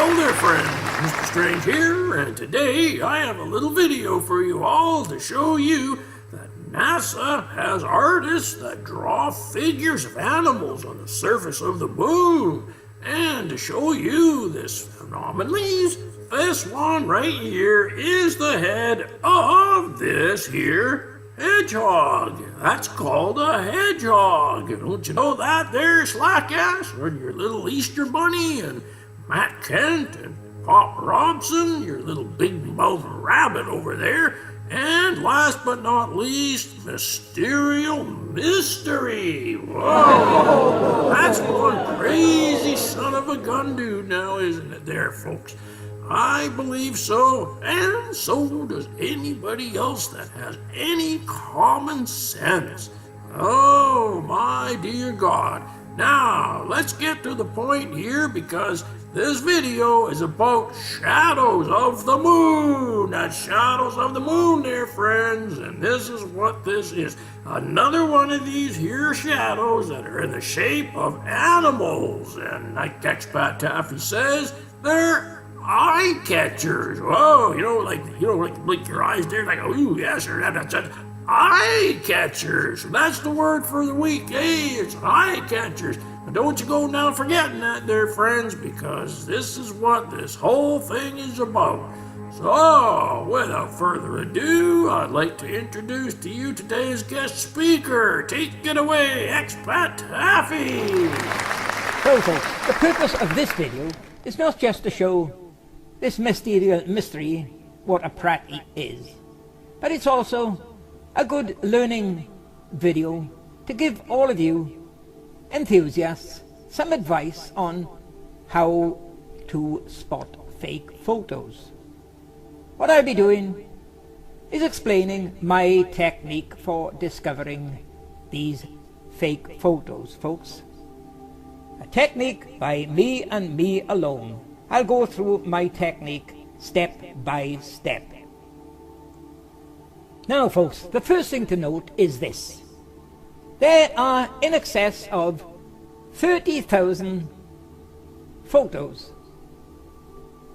Hello there, friends. Mr. Strange here, and today I have a little video for you all to show you that NASA has artists that draw figures of animals on the surface of the moon. And to show you this anomalies, this one right here is the head of this here hedgehog. That's called a hedgehog. Don't you know that there, Slackass? Or your little Easter Bunny and Matt Kent and Pop Robson, your little big mouth rabbit over there. And last but not least, Mysterio Mystery. Whoa! That's one crazy son of a gun dude now, isn't it there, folks? I believe so, and so does anybody else that has any common sense. Oh, my dear God. Now, let's get to the point here, because this video is about shadows of the moon. That's shadows of the moon there, friends. And this is what this is. Another one of these here shadows that are in the shape of animals. And like Expat Taffy says, they're eye catchers. Whoa, like blink your eyes there, like, ooh, yes, sir, that's eye catchers. That's the word for the week. Hey, it's eye catchers. But don't you go now forgetting that there, friends, because this is what this whole thing is about. So, without further ado, I'd like to introduce to you today's guest speaker. Take it away, Expat Taffy. So, folks, the purpose of this video is not just to show this mysterious mystery what a pratty is, but it's also a good learning video to give all of you enthusiasts some advice on how to spot fake photos. What I'll be doing is explaining my technique for discovering these fake photos, folks. A technique by me and me alone. I'll go through my technique step by step. Now, folks, the first thing to note is this. There are in excess of 30,000 photos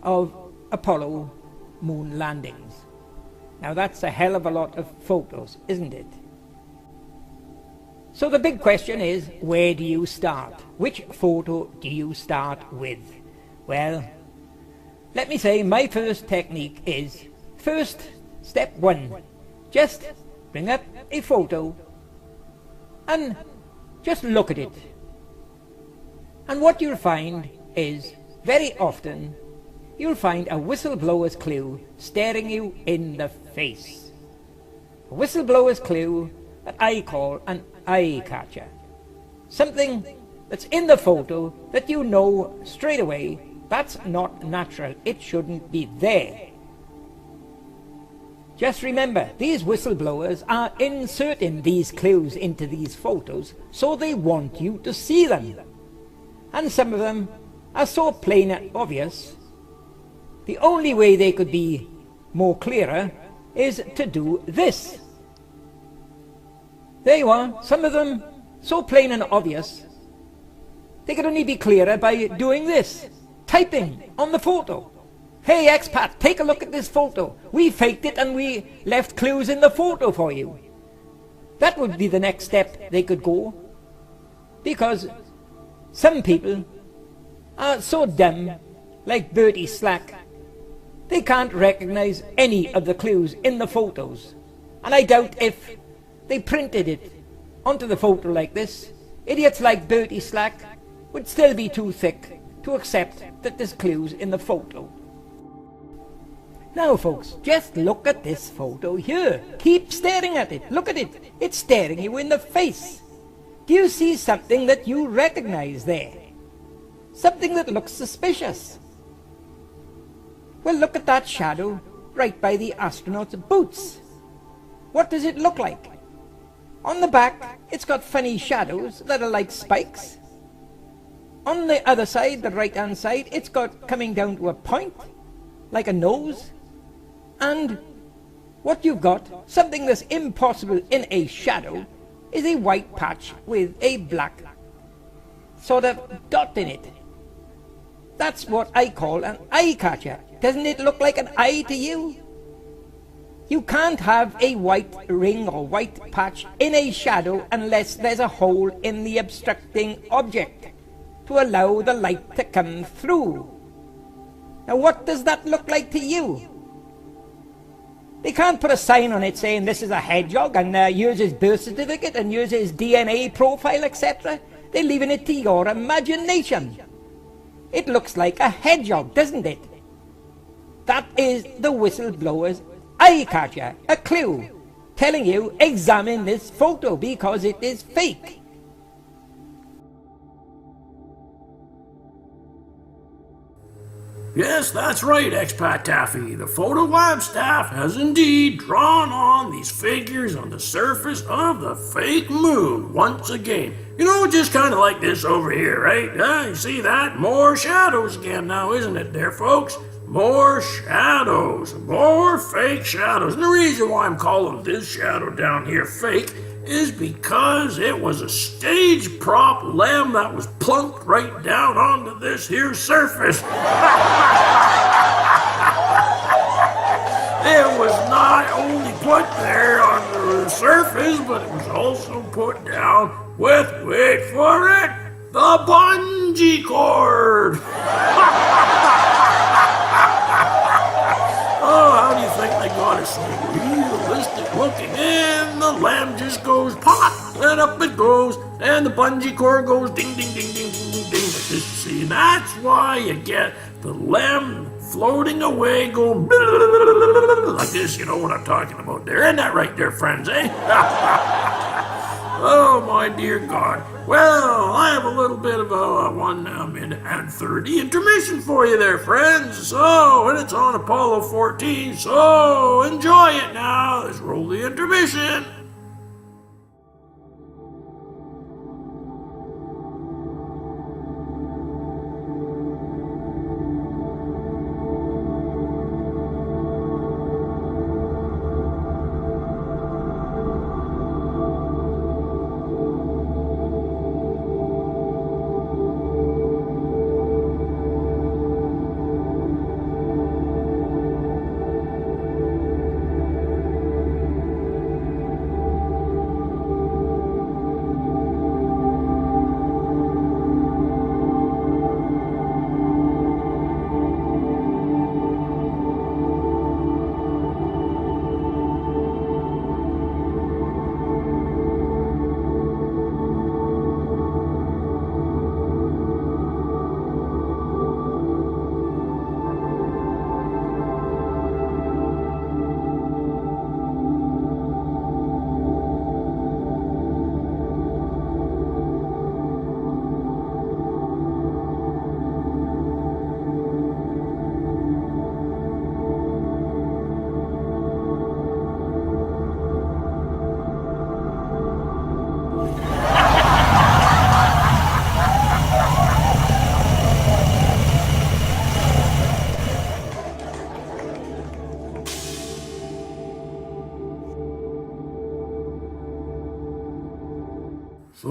of Apollo moon landings. Now that's a hell of a lot of photos, isn't it? So the big question is, where do you start? Which photo do you start with? Well, let me say my first technique is, first, step one, just bring up a photo and just look at it. And what you'll find is, very often, you'll find a whistleblower's clue staring you in the face. A whistleblower's clue that I call an eye catcher. Something that's in the photo that you know straight away that's not natural. It shouldn't be there. Just remember, these whistleblowers are inserting these clues into these photos so they want you to see them. And some of them are so plain and obvious, the only way they could be more clearer is to do this. There you are, some of them so plain and obvious, they could only be clearer by doing this, typing on the photo. Hey expat, take a look at this photo. We faked it and we left clues in the photo for you. That would be the next step they could go. Because some people are so dumb, like Bertie Slack, they can't recognize any of the clues in the photos. And I doubt if they printed it onto the photo like this, idiots like Bertie Slack would still be too thick to accept that there's clues in the photo. Now folks, just look at this photo here. Keep staring at it. Look at it. It's staring you in the face. Do you see something that you recognize there? Something that looks suspicious. Well, look at that shadow right by the astronaut's boots. What does it look like? On the back, it's got funny shadows that are like spikes. On the other side, the right-hand side, it's got coming down to a point, like a nose. And what you've got, something that's impossible in a shadow, is a white patch with a black sort of dot in it. That's what I call an eye catcher. Doesn't it look like an eye to you? You can't have a white ring or white patch in a shadow unless there's a hole in the obstructing object to allow the light to come through. Now what does that look like to you? They can't put a sign on it saying this is a hedgehog and here's his birth certificate and here's his DNA profile, etc. They're leaving it to your imagination. It looks like a hedgehog, doesn't it? That is the whistleblower's eye catcher, a clue telling you examine this photo because it is fake. Yes, that's right, Expat Taffy. The Photo Lab staff has indeed drawn on these figures on the surface of the fake moon once again. You know, just kind of like this over here, right? You see that? More shadows again now, isn't it there, folks? More shadows, more fake shadows. And the reason why I'm calling this shadow down here fake is because it was a stage prop lamb that was plunked right down onto this here surface. It was not only put there on the surface, but it was also put down with, wait for it, the bungee cord. Oh, how do you think they got it so realistic looking? And the lamb just goes pop, and up it goes, and the bungee cord goes ding, ding, ding, ding, ding, ding, ding, like this, you see. And that's why you get the lamb floating away, going like this, you know what I'm talking about there. Isn't that right there, friends, eh? Oh, my dear God. Well, I have a little bit of a 1 minute and 30 intermission for you there, friends. So, and it's on Apollo 14, so enjoy it now. Let's roll the intermission. So,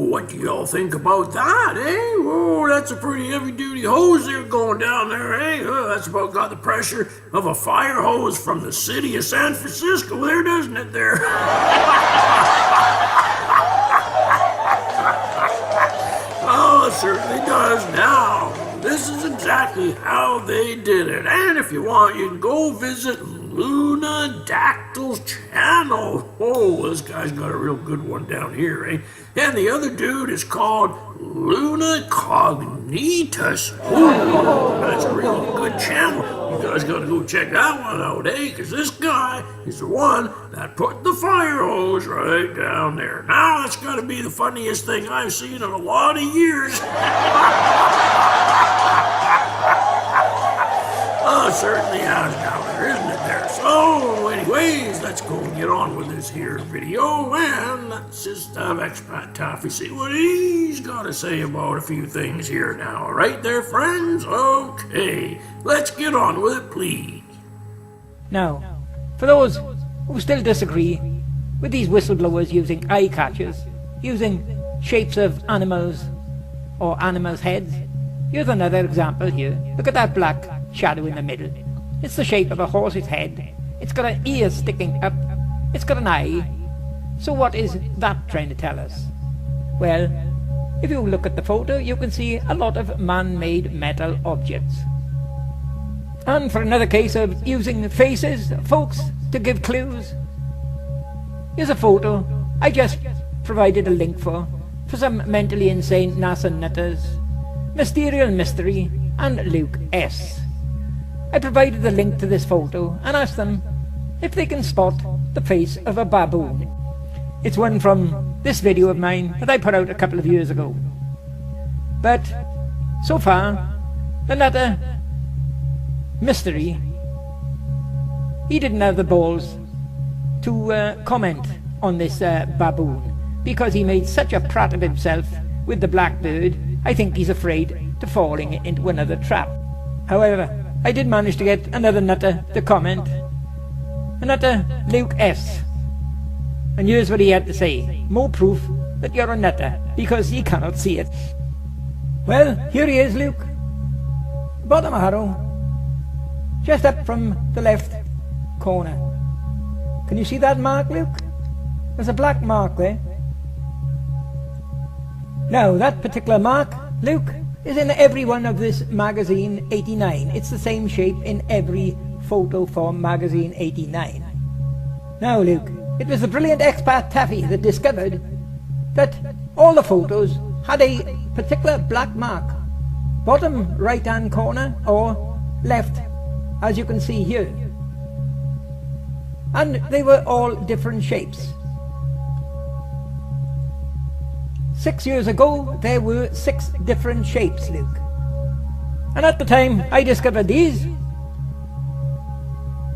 what do y'all think about that, eh? Oh, that's a pretty heavy-duty hose there going down there, eh? Oh, that's about got the pressure of a fire hose from the city of San Francisco there, doesn't it there? Oh, it certainly does. Now, this is exactly how they did it. And if you want, you can go visit Lunadactyl's channel. Oh, this guy's got a real good one down here, eh? And the other dude is called Luna Cognitus. Oh, that's a really good channel. You guys gotta go check that one out, eh? Because this guy is the one that put the fire hose right down there. Now, that's gotta be the funniest thing I've seen in a lot of years. Oh, it certainly has down there, isn't it there? So, anyways, let's go and get on with this here video, and let's just have Expat Taffy see what he's got to say about a few things here now. All right there, friends? Okay, let's get on with it, please. Now, for those who still disagree with these whistleblowers using eye catchers, using shapes of animals or animals' heads, here's another example here. Look at that black shadow in the middle. It's the shape of a horse's head. It's got an ear sticking up. It's got an eye. So what is that trying to tell us? Well, if you look at the photo, you can see a lot of man-made metal objects. And for another case of using faces, folks, to give clues, here's a photo I just provided a link for some mentally insane NASA nutters, Mysterial Mystery and Luke S. I provided the link to this photo and asked them if they can spot the face of a baboon. It's one from this video of mine that I put out a couple of years ago. But so far, the nutter Mystery, he didn't have the balls to comment on this baboon, because he made such a prat of himself with the blackbird. I think he's afraid to falling into another trap. However, I did manage to get another nutter to comment, a nutter Luke S. And here's what he had to say. More proof that you're a nutter, because he cannot see it. Well, here he is, Luke. Bottom arrow, just up from the left corner. Can you see that mark, Luke? There's a black mark there. Now, that particular mark, Luke, is in every one of this magazine 89. It's the same shape in every photo from magazine 89. Now, Luke, it was the brilliant expat Taffy that discovered that all the photos had a particular black mark, bottom right-hand corner or left, as you can see here. And they were all different shapes. 6 years ago, there were 6 different shapes, Luke. And at the time I discovered these,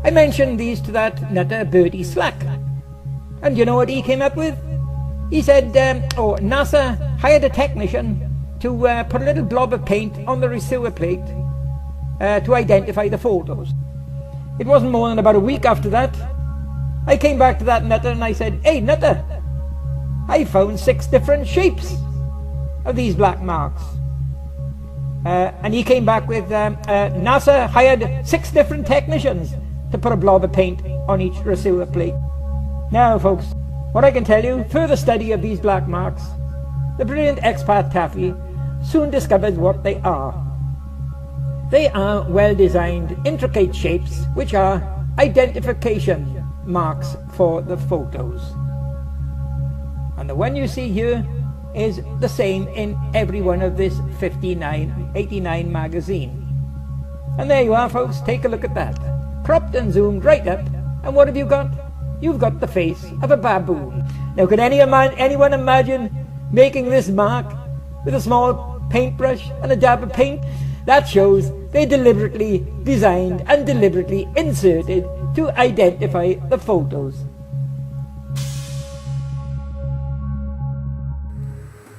I mentioned these to that nutter Bertie Slack. And you know what he came up with? He said, NASA hired a technician to put a little blob of paint on the receiver plate to identify the photos. It wasn't more than about a week after that, I came back to that nutter and I said, "Hey nutter, I found 6 different shapes of these black marks." And he came back with, NASA hired 6 different technicians to put a blob of paint on each receiver plate. Now folks, what I can tell you, further study of these black marks, the brilliant expat Taffy soon discovered what they are. They are well-designed, intricate shapes which are identification marks for the photos. And the one you see here is the same in every one of this 89 magazine. And there you are folks, take a look at that. Cropped and zoomed right up, and what have you got? You've got the face of a baboon. Now could anyone imagine making this mark with a small paintbrush and a dab of paint? That shows they deliberately designed and deliberately inserted to identify the photos.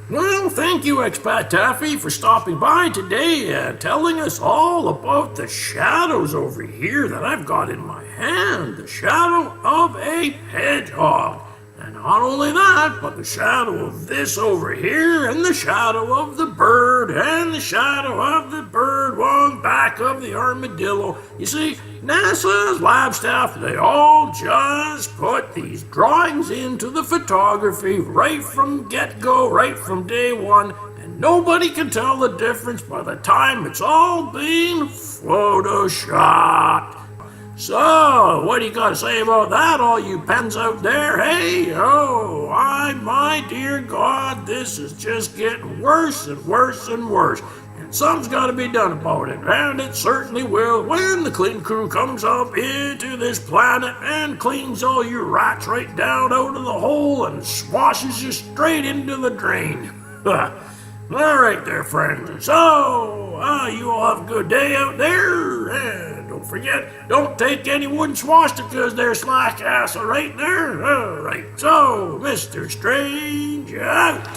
Well, thank you, Expat Taffy, for stopping by today and telling us all about the shadows over here that I've got in my hand. The shadow of a hedgehog. And not only that, but the shadow of this over here, and the shadow of the bird, and the shadow of the bird on back of the armadillo. You see, NASA's lab staff, they all just put these drawings into the photography right from get-go, right from day one, and nobody can tell the difference by the time it's all been photoshopped. So, what do you got to say about that, all you pens out there? Hey, my dear God, this is just getting worse and worse and worse. And something's got to be done about it, and it certainly will when the clean crew comes up into this planet and cleans all you rats right down out of the hole and swashes you straight into the drain. All right there, friends. So, you all have a good day out there, and don't forget, don't take any wooden swastikas there, slack ass, right there. All right, so, Mr. Strange out.